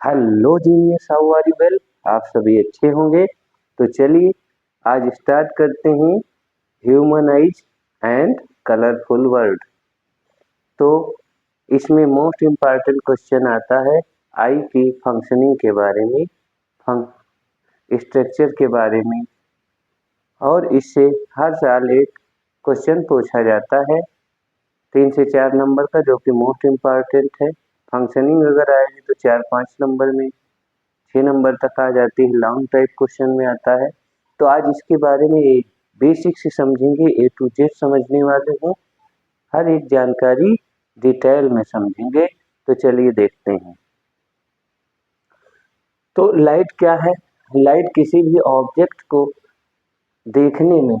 Hello genius, how are you well. आप सभी अच्छे होंगे। तो चलिए आज स्टार्ट करते हैं human eyes and colourful world. तो इसमें मोस्ट इम्पॉर्टेंट क्वेश्चन आता है आई की फंक्शनिंग के बारे में, स्ट्रक्चर के बारे में, और इससे हर साल एक क्वेश्चन पूछा जाता है 3 से 4 नंबर का, जो कि मोस्ट इम्पॉर्टेंट है। फंक्शनिंग अगर आएगी तो 4-5 नंबर में, 6 नंबर तक आ जाती है, लॉन्ग टाइप क्वेश्चन में आता है। तो आज इसके बारे में बेसिक से समझेंगे, ए टू जेड समझने वाले हैं, हर एक जानकारी डिटेल में समझेंगे। तो चलिए देखते हैं। तो लाइट क्या है? लाइट किसी भी ऑब्जेक्ट को देखने में,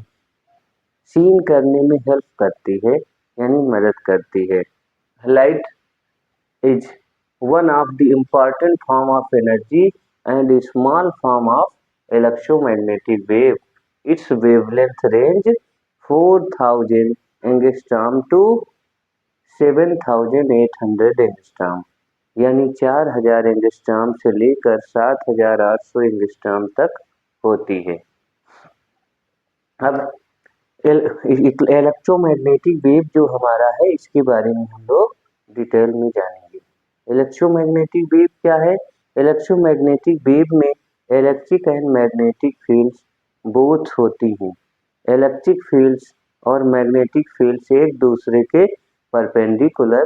सीन करने में हेल्प करती है, यानी मदद करती है। Light is one of the important form of energy and a small form of electromagnetic wave. Its wavelength range 4000 angstrom to 7800 angstrom, यानी 4000 एंगस्ट्रॉम से लेकर 7800 एंगस्ट्रॉम तक होती है। अब इलेक्ट्रोमैग्नेटिक वेव जो हमारा है, इसके बारे में हम लोग डिटेल में जानेंगे। इलेक्ट्रोमैग्नेटिक वेव क्या है? इलेक्ट्रोमैग्नेटिक वेव में electric and magnetic fields both होती हैं। इलेक्ट्रिक फील्ड्स और मैग्नेटिक फील्ड्स एक दूसरे के परपेंडिकुलर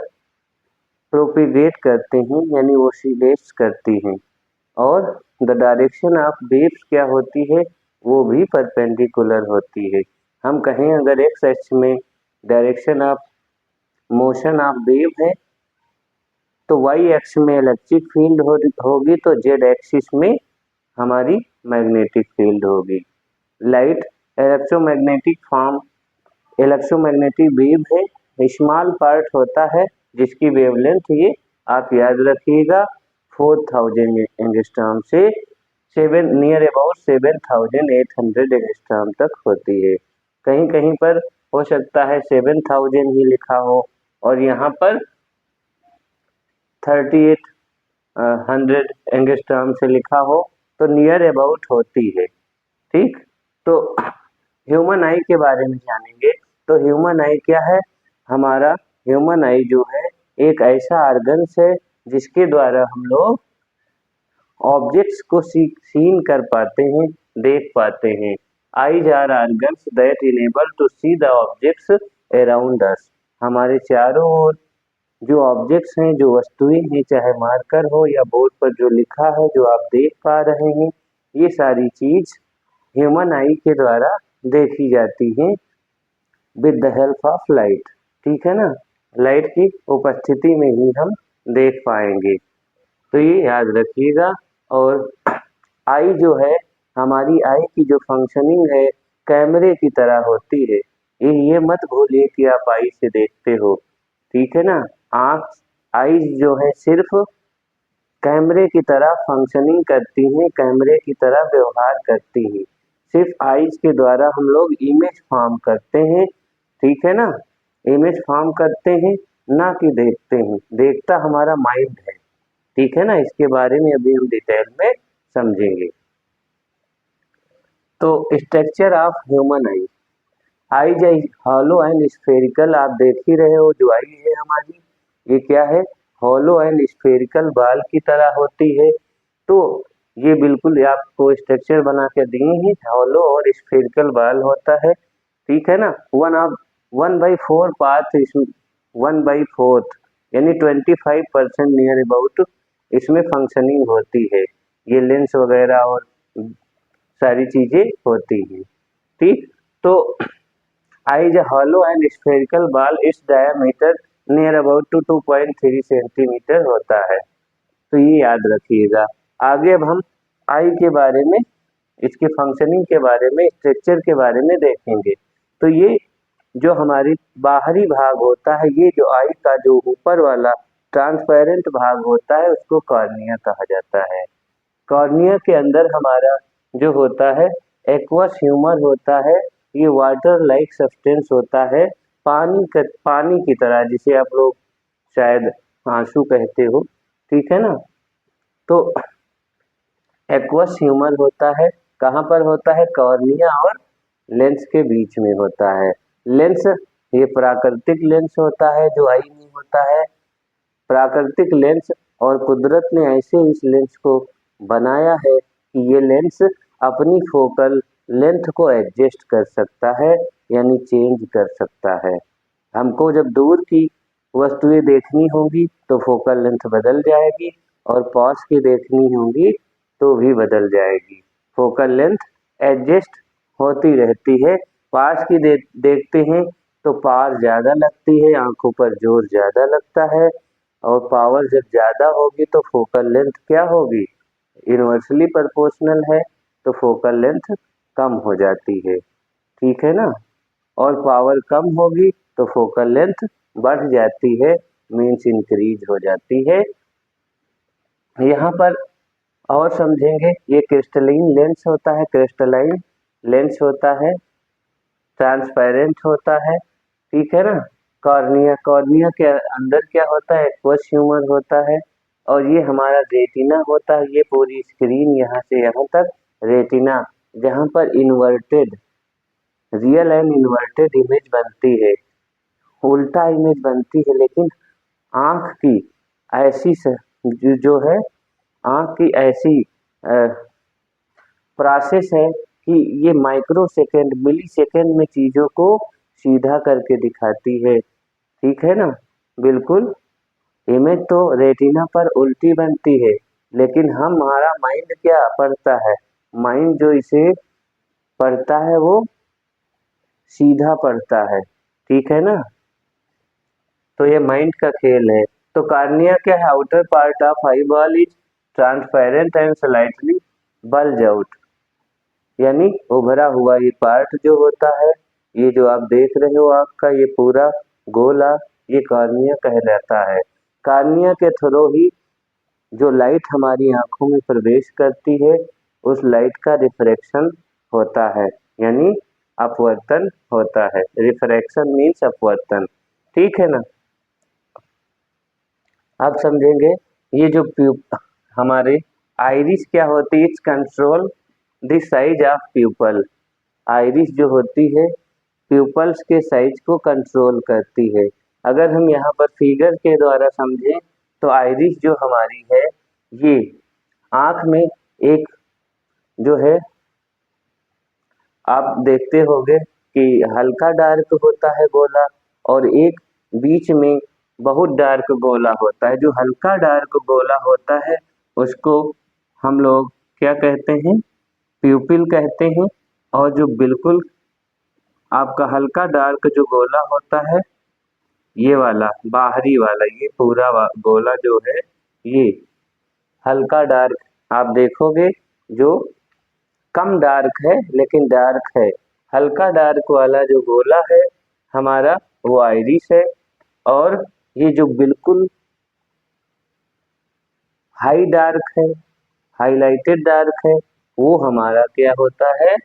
प्रोपेगेट करते हैं, यानी ओसिलेट्स करती हैं, और द डायरेक्शन ऑफ वेव्स क्या होती है? वो भी परपेंडिकुलर होती है। हम कहें अगर एक्स एक्सिस में direction of motion of wave है, तो वाई एक्सिस में इलेक्ट्रिक फील्ड होगी, तो जेड एक्सिस में हमारी मैग्नेटिक फील्ड होगी। लाइट इलेक्ट्रोमैग्नेटिक वेव है, स्मॉल पार्ट होता है जिसकी वेवलेंथ ये आप याद रखिएगा 4000 एंगस्ट्रॉम से नियर अबाउट 7800 एंगस्ट्रॉम तक होती है। कहीं कहीं पर हो सकता है 7000 ही लिखा हो और यहाँ पर 3800 एंगस्ट्रॉम से लिखा हो, तो नियर अबाउट होती है। ठीक, तो ह्यूमन आई के बारे में जानेंगे। तो ह्यूमन आई क्या है? हमारा ह्यूमन आई जो है एक ऐसा ऑर्गन्स है जिसके द्वारा हम लोग ऑब्जेक्ट्स को सीन कर पाते हैं, देख पाते हैं। Eyes are organs that enable to see the objects around us. हमारे चारों ओर जो ऑब्जेक्ट्स हैं, जो वस्तुएं हैं, चाहे मार्कर हो या बोर्ड पर जो लिखा है, जो आप देख पा रहे हैं, ये सारी चीज ह्यूमन आई के द्वारा देखी जाती हैं with the help of light. ठीक है ना, लाइट की उपस्थिति में ही हम देख पाएंगे, तो ये याद रखिएगा। और आई जो है, हमारी आई की जो फंक्शनिंग है कैमरे की तरह होती है। ये मत भूलिए कि आप आई से देखते हो, ठीक है ना। आईज जो है सिर्फ कैमरे की तरह फंक्शनिंग करती हैं, कैमरे की तरह व्यवहार करती हैं। सिर्फ आईज के द्वारा हम लोग इमेज फॉर्म करते हैं, ठीक है ना, इमेज फॉर्म करते हैं, ना कि देखते हैं। देखता हमारा माइंड है, ठीक है ना। इसके बारे में अभी हम डिटेल में समझेंगे। तो structure of human I. Eyes hollow and spherical, आप देख ही रहे हो जो आई है हमारी, ये क्या है? हॉलो एंड स्फेरिकल बाल की तरह होती है। तो ये बिल्कुल आपको स्ट्रक्चर बना के दिए हैं, हॉलो और स्फेरिकल बाल होता है, ठीक है ना। 1/4 पाथ, 1/4 यानी 25% नियर अबाउट इसमें फंक्शनिंग होती है। ये लेंस वगैरह और सारी चीजें होती हैं, ठीक। तो eyes hollow and spherical ball, इस diameter near about to 2.3 centimetre होता है। तो ये याद रखिएगा। आगे अब हम आई के बारे में, इसके फंक्शनिंग के बारे में, स्ट्रक्चर के बारे में देखेंगे। तो ये जो हमारी बाहरी भाग होता है, ये जो आई का जो ऊपर वाला ट्रांसपेरेंट भाग होता है, उसको कॉर्निया कहा जाता है। कॉर्निया के अंदर हमारा जो होता है एक्वस ह्यूमर होता है। ये वाटर लाइक सब्सटेंस होता है, पानी की तरह, जिसे आप लोग शायद आंसू कहते हो, ठीक है ना। तो एक्वस ह्यूमर होता है, कहाँ पर होता है? कॉर्निया और लेंस के बीच में होता है। लेंस ये प्राकृतिक लेंस होता है जो आई में होता है, प्राकृतिक लेंस, और कुदरत ने ऐसे इस लेंस को बनाया है कि ये लेंस अपनी फोकल लेंथ को एडजस्ट कर सकता है, यानी चेंज कर सकता है। हमको जब दूर की वस्तुएं देखनी होंगी तो फोकल लेंथ बदल जाएगी, और पास की देखनी होंगी तो भी बदल जाएगी। फोकल लेंथ एडजस्ट होती रहती है। पास की देखते हैं तो पावर ज़्यादा लगती है, आंखों पर जोर ज़्यादा लगता है, और पावर जब ज़्यादा होगी तो फोकल लेंथ क्या होगी? इन्वर्सली प्रोपोर्शनल है, तो फोकल लेंथ कम हो जाती है, ठीक है ना। और पावर कम होगी तो फोकल लेंथ बढ़ जाती है, मीन्स इंक्रीज हो जाती है। यहाँ पर और समझेंगे, ये क्रिस्टलाइन लेंस होता है, क्रिस्टलाइन लेंस होता है, ट्रांसपेरेंट होता है, ठीक है ना। कॉर्निया, कॉर्निया के अंदर क्या होता है? एक्वस ह्यूमर होता है, और ये हमारा रेटिना होता है। ये पूरी स्क्रीन यहाँ से यहाँ तक रेटिना, जहाँ पर inverted, real and inverted image बनती है, उल्टा इमेज बनती है, लेकिन आँख की ऐसी जो है, आँख की ऐसी प्रोसेस है कि ये माइक्रो सेकेंड, मिली सेकेंड में चीज़ों को सीधा करके दिखाती है, ठीक है ना। बिल्कुल, इमेज तो रेटिना पर उल्टी बनती है, लेकिन हमारा माइंड क्या पढ़ता है? माइंड जो इसे पढ़ता है वो सीधा पढ़ता है, ठीक है ना। तो ये माइंड का खेल है। तो कार्निया क्या है? Outer part of eye ball is transparent and slightly bulge out, यानी उभरा हुआ ये पार्ट जो होता है, ये जो आप देख रहे हो आपका ये पूरा गोला, ये कॉर्निया कहलाता है। कॉर्निया के थ्रू ही जो लाइट हमारी आंखों में प्रवेश करती है, उस लाइट का रिफ्रैक्शन होता है, यानी अपवर्तन होता है। रिफ्रैक्शन मीन्स अपवर्तन, ठीक है ना। अब समझेंगे, ये जो हमारे आइरिस क्या होती है? It's control the size of pupil. Iris जो होती है प्यूपल्स के साइज को कंट्रोल करती है। अगर हम यहाँ पर फिगर के द्वारा समझें तो आइरिस जो हमारी है, ये आँख में एक जो है, आप देखते होंगे कि हल्का डार्क होता है गोला, और एक बीच में बहुत डार्क गोला होता है। जो हल्का डार्क गोला होता है उसको हम लोग क्या कहते हैं? प्यूपिल कहते हैं। और जो बिल्कुल आपका हल्का डार्क जो गोला होता है, ये वाला बाहरी वाला, ये पूरा गोला जो है, ये हल्का डार्क, आप देखोगे जो कम डार्क है लेकिन डार्क है। हल्का डार्क वाला जो गोला है हमारा, वो आइरिस है। और ये जो बिल्कुल हाई डार्क है, हाईलाइटेड डार्क है, वो हमारा क्या होता है?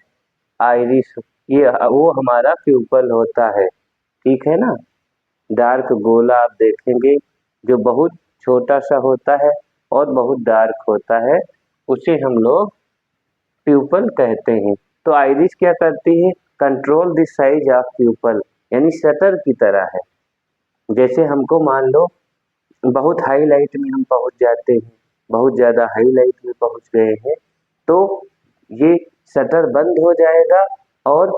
आइरिस। ये वो हमारा प्यूपल होता है, ठीक है ना। डार्क गोला आप देखेंगे जो बहुत छोटा सा होता है और बहुत डार्क होता है, उसे हम लोग प्यूपल कहते हैं। तो आइरिस क्या करती है? Control the size of pupil, यानी शटर की तरह है। जैसे हमको मान लो बहुत हाई लाइट में हम पहुंच जाते हैं, बहुत ज़्यादा हाई लाइट में पहुंच गए हैं, तो ये शटर बंद हो जाएगा, और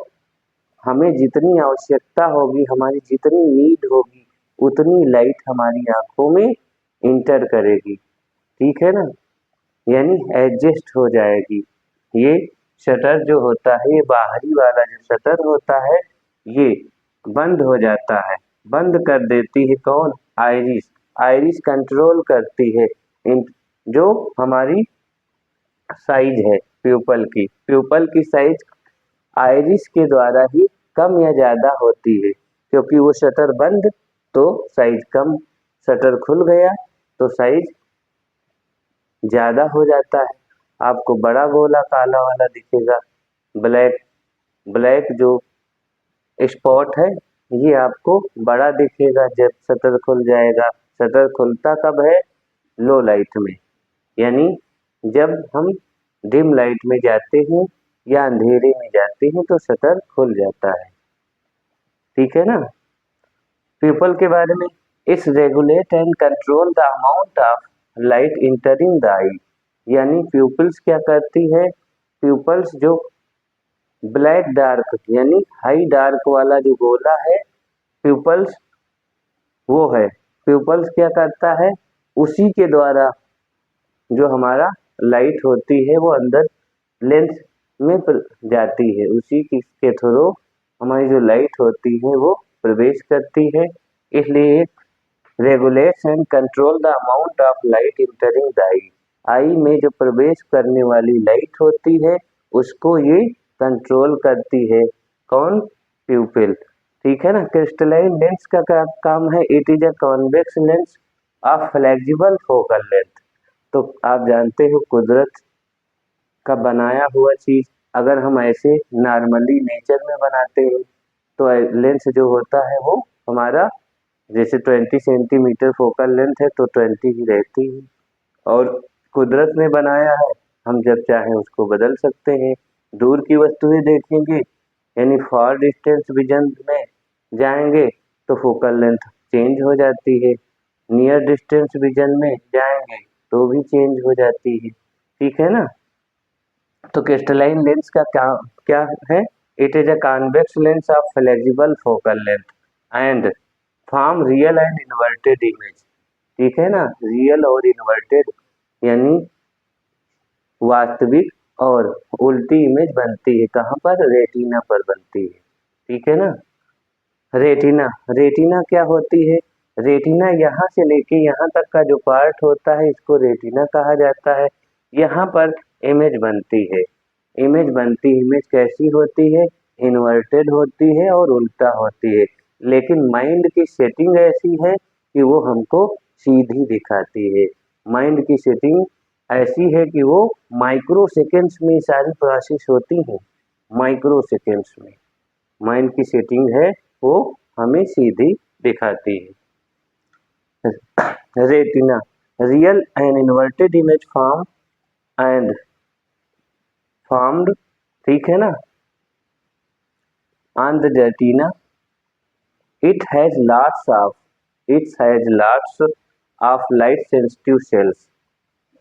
हमें जितनी आवश्यकता होगी, हमारी जितनी नीड होगी, उतनी लाइट हमारी आंखों में इंटर करेगी, ठीक है ना, यानी एडजस्ट हो जाएगी। ये शटर जो होता है, ये बाहरी वाला जो शटर होता है, ये बंद हो जाता है। बंद कर देती है कौन? आइरिस। आइरिस कंट्रोल करती है इन जो हमारी साइज है प्यूपल की साइज आइरिस के द्वारा ही कम या ज़्यादा होती है, क्योंकि वो शटर बंद तो साइज कम, शटर खुल गया तो साइज ज़्यादा हो जाता है। आपको बड़ा गोला काला वाला दिखेगा, ब्लैक ब्लैक जो स्पॉट है, ये आपको बड़ा दिखेगा जब शटर खुल जाएगा। शटर खुलता कब है? लो लाइट में, यानी जब हम डिम लाइट में जाते हैं या अंधेरे में जाते हैं तो शटर खुल जाता है, ठीक है ना। प्यूपल के बारे में, it's regulate and control the amount of light entering the eye, यानी प्यूपल्स क्या करती है, प्यूपल्स जो ब्लैक डार्क यानी हाई डार्क वाला जो गोला है प्यूपल्स वो है, प्यूपल्स क्या करता है, उसी के द्वारा जो हमारा लाइट होती है वो अंदर लेंस में जाती है, उसी के थ्रू हमारी जो लाइट होती है वो प्रवेश करती है। इसलिए regulates and control the amount of light entering the eye, eye में जो प्रवेश करने वाली लाइट होती है उसको ये कंट्रोल करती है, कौन, प्यूपिल, ठीक है ना। क्रिस्टलाइन लेंस का काम है, it is a convex lens of flexible focal length. तो आप जानते हो कुदरत का बनाया हुआ चीज अगर हम ऐसे नॉर्मली नेचर में बनाते हैं तो लेंस जो होता है वो हमारा जैसे 20 सेंटीमीटर फोकल लेंथ है तो 20 ही रहती है, और कुदरत ने बनाया है हम जब चाहें उसको बदल सकते हैं। दूर की वस्तुएं देखेंगे यानी फार डिस्टेंस विजन में जाएंगे तो फोकल लेंथ चेंज हो जाती है, नियर डिस्टेंस विजन में जाएंगे तो भी चेंज हो जाती है, ठीक है ना। तो क्रिस्टलाइन लेंस का क्या है, it is a convex lens of flexible focal length and form real and inverted image, ठीक है ना। रियल और इन्वर्टेड यानी वास्तविक और उल्टी इमेज बनती है, कहाँ पर, रेटिना पर बनती है, ठीक है ना। रेटिना, रेटिना क्या होती है, रेटिना यहाँ से लेके यहाँ तक का जो पार्ट होता है इसको रेटिना कहा जाता है। यहाँ पर इमेज बनती है, इमेज बनती है, इमेज कैसी होती है, इन्वर्टेड होती है और उल्टा होती है, लेकिन माइंड की सेटिंग ऐसी है कि वो हमको सीधी दिखाती है। माइंड की सेटिंग ऐसी है कि वो माइक्रो सेकेंड्स में सारी प्रोसेस होती हैं, माइक्रो सेकेंड्स में माइंड की सेटिंग है वो हमें सीधी दिखाती है। Retina, real and inverted image form and formed, ठीक है ना, on the retina, it has lots of light sensitive sales,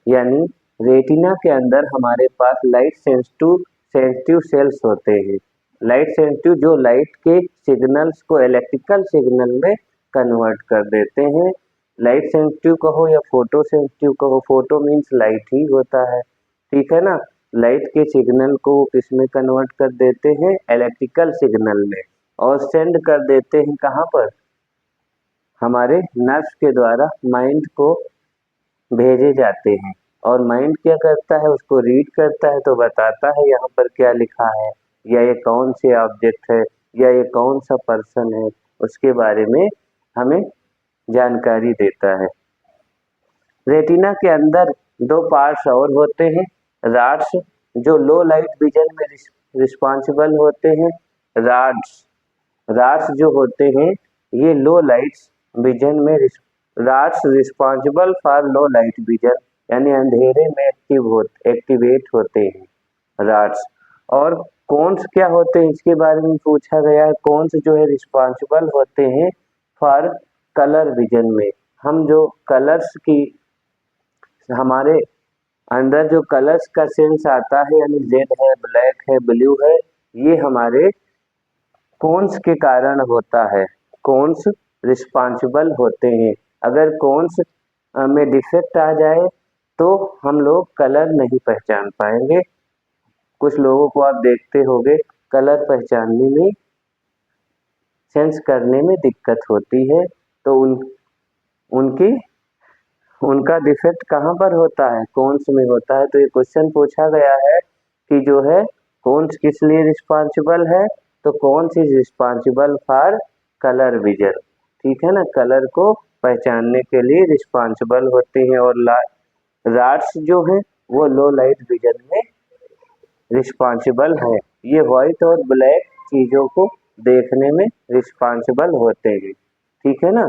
यानी रेटिना के अंदर हमारे पास लाइट सेंसिटिव सेल्स होते हैं। लाइट सेंसिटिव जो लाइट के सिग्नल्स को इलेक्ट्रिकल सिग्नल में कन्वर्ट कर देते हैं। लाइट सेंसिटिव कहो या फोटो सेंसिटिव कहो, फोटो मीन्स लाइट ही होता है, ठीक है ना। लाइट के सिग्नल को किस में कन्वर्ट कर देते हैं, इलेक्ट्रिकल सिग्नल में, और सेंड कर देते हैं कहाँ पर, हमारे नर्व्स के द्वारा माइंड को भेजे जाते हैं, और माइंड क्या करता है, उसको रीड करता है तो बताता है यहाँ पर क्या लिखा है, या ये कौन से ऑब्जेक्ट है, या ये कौन सा पर्सन है, उसके बारे में हमें जानकारी देता है। रेटिना के अंदर दो पार्ट्स और होते हैं, रॉड्स जो लो लाइट विजन में रिस्पॉन्सिबल होते हैं। रॉड्स जो होते हैं ये लो लाइट विजन में, rods responsible for low light vision यानी अंधेरे में एक्टिवेट होते हैं रॉड्स। और कोन्स क्या होते हैं इसके बारे में पूछा गया है, कोन्स जो है रिस्पॉन्सिबल होते हैं फॉर कलर विजन में, हम जो कलर्स की हमारे अंदर जो कलर्स का सेंस आता है यानी रेड है, ब्लैक है, ब्लू है, ये हमारे कोन्स के कारण होता है, कोन्स रिस्पॉन्सिबल होते हैं। अगर कोन्स में डिफेक्ट आ जाए तो हम लोग कलर नहीं पहचान पाएंगे। कुछ लोगों को आप देखते होंगे कलर पहचानने में, सेंस करने में दिक्कत होती है, तो उनका डिफेक्ट कहाँ पर होता है, कोन्स में होता है। तो ये क्वेश्चन पूछा गया है कि जो है कोन्स किस लिए रिस्पॉन्सिबल है, तो cones is responsible for colour vision, ठीक है ना, कलर को पहचानने के लिए रिस्पॉन्सिबल होते हैं। और रॉड्स जो है वो लो लाइट विजन में रिस्पॉन्सिबल है, ये व्हाइट और ब्लैक चीजों को देखने में रिस्पॉन्सिबल होते हैं, ठीक है ना।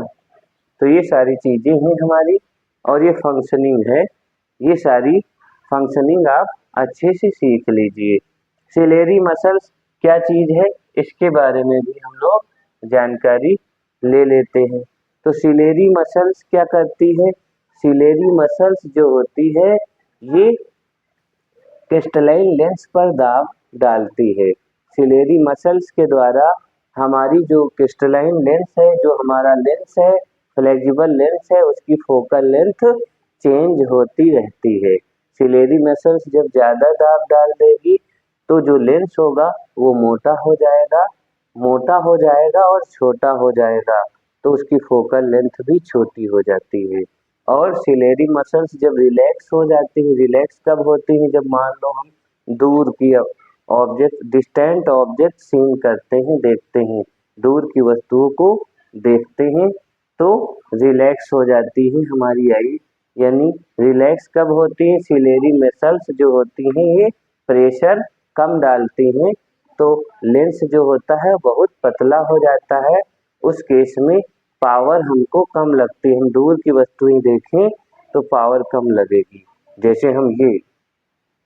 तो ये सारी चीजें हैं हमारी, और ये फंक्शनिंग है ये सारी फंक्शनिंग आप अच्छे से सीख लीजिए। सिलेरी मसल्स क्या चीज़ है, इसके बारे में भी हम लोग जानकारी ले लेते हैं। तो सिलेरी मसल्स क्या करती है, सिलेरी मसल्स जो होती है ये क्रिस्टलाइन लेंस पर दाब डालती है। सिलेरी मसल्स के द्वारा हमारी जो क्रिस्टलाइन लेंस है, जो हमारा लेंस है, फ्लेक्सिबल लेंस है, उसकी फोकल लेंथ चेंज होती रहती है। सिलेरी मसल्स जब ज़्यादा दाब डाल देगी तो जो लेंस होगा वो मोटा हो जाएगा, मोटा हो जाएगा और छोटा हो जाएगा, तो उसकी फोकल लेंथ भी छोटी हो जाती है। और सिलेरी मसल्स जब रिलैक्स हो जाती है, रिलैक्स कब होती है, जब मान लो हम दूर की ऑब्जेक्ट, डिस्टेंट ऑब्जेक्ट सीन करते हैं, देखते हैं, दूर की वस्तुओं को देखते हैं तो रिलैक्स हो जाती है हमारी आई। यानी रिलैक्स कब होती है, सिलेरी मसल्स जो होती हैं ये प्रेशर कम डालती हैं तो लेंस जो होता है बहुत पतला हो जाता है। उस केस में पावर हमको कम लगती है, हम दूर की वस्तुएं देखें तो पावर कम लगेगी। जैसे हम ये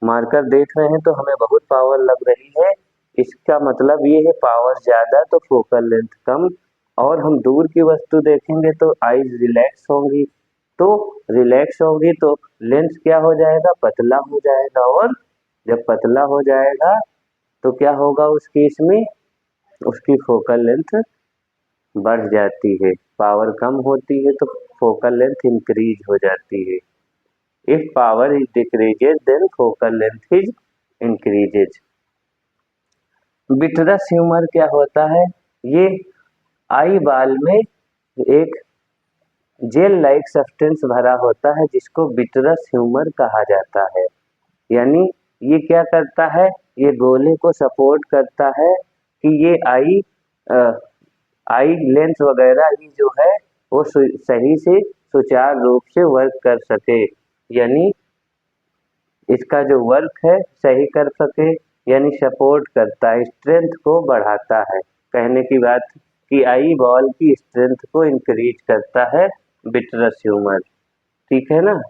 मार्कर देख रहे हैं तो हमें बहुत पावर लग रही है, इसका मतलब ये है पावर ज़्यादा तो फोकल लेंथ कम। और हम दूर की वस्तु देखेंगे तो आईज रिलैक्स होंगी, तो रिलैक्स होगी तो लेंस क्या हो जाएगा, पतला हो जाएगा। और जब पतला हो जाएगा तो क्या होगा उस केस में, उसकी फोकल लेंथ बढ़ जाती है। पावर कम होती है तो फोकल लेंथ इंक्रीज हो जाती है। If power is decreases then focal length is increases. Vitreous humour क्या होता है, ये आई बाल में एक जेल लाइक सब्सटेंस भरा होता है जिसको विट्रस ह्यूमर कहा जाता है। यानी ये क्या करता है, ये गोले को सपोर्ट करता है कि ये आई लेंस वगैरह ये जो है वो सही से सुचारू रूप से वर्क कर सके, यानी इसका जो वर्क है सही कर सके, यानी सपोर्ट करता है, स्ट्रेंथ को बढ़ाता है। कहने की बात कि आई बॉल की स्ट्रेंथ को इंक्रीज करता है विट्रस ह्यूमर, ठीक है ना।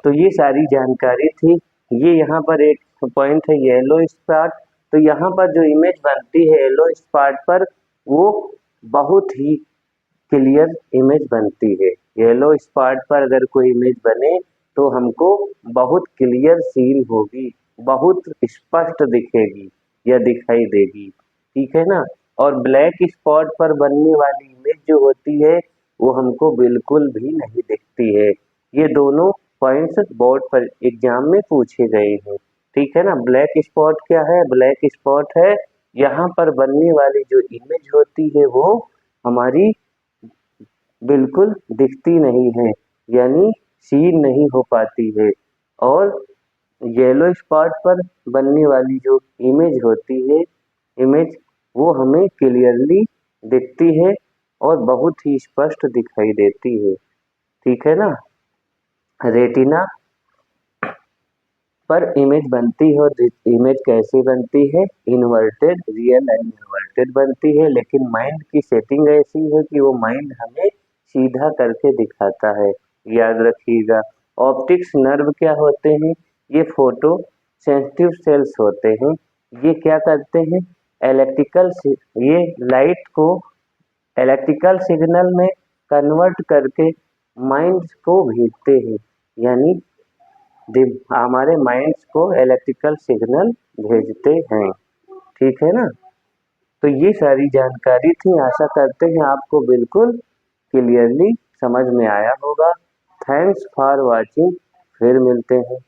तो ये सारी जानकारी थी। ये यहाँ पर एक पॉइंट है येलो स्पॉट, तो यहाँ पर जो इमेज बनती है येलो स्पॉट पर वो बहुत ही क्लियर इमेज बनती है। येलो स्पॉट पर अगर कोई इमेज बने तो हमको बहुत क्लियर सीन होगी, बहुत स्पष्ट दिखेगी या दिखाई देगी, ठीक है ना। और ब्लैक स्पॉट पर बनने वाली इमेज जो होती है वो हमको बिल्कुल भी नहीं दिखती है। ये दोनों पॉइंट्स बोर्ड पर एग्जाम में पूछे गए हैं, ठीक है ना। ब्लैक स्पॉट क्या है, ब्लैक स्पॉट है यहाँ पर बनने वाली जो इमेज होती है वो हमारी बिल्कुल दिखती नहीं है, यानी सीन नहीं हो पाती है। और येलो स्पॉट पर बनने वाली जो इमेज होती है, इमेज वो हमें क्लियरली दिखती है और बहुत ही स्पष्ट दिखाई देती है, ठीक है ना। रेटिना पर इमेज बनती है और इमेज कैसे बनती है, इन्वर्टेड, रियल एंड इन्वर्टेड बनती है। लेकिन माइंड की सेटिंग ऐसी है कि वो माइंड हमें सीधा करके दिखाता है, याद रखिएगा। ऑप्टिक्स नर्व क्या होते हैं, ये फोटो सेंसिटिव सेल्स होते हैं। ये क्या करते हैं, इलेक्ट्रिकल ये लाइट को इलेक्ट्रिकल सिग्नल में कन्वर्ट करके माइंड को भेजते हैं, यानी हमारे माइंड्स को इलेक्ट्रिकल सिग्नल भेजते हैं, ठीक है ना। तो ये सारी जानकारी थी, आशा करते हैं आपको बिल्कुल क्लियरली समझ में आया होगा। थैंक्स फॉर वाचिंग, फिर मिलते हैं।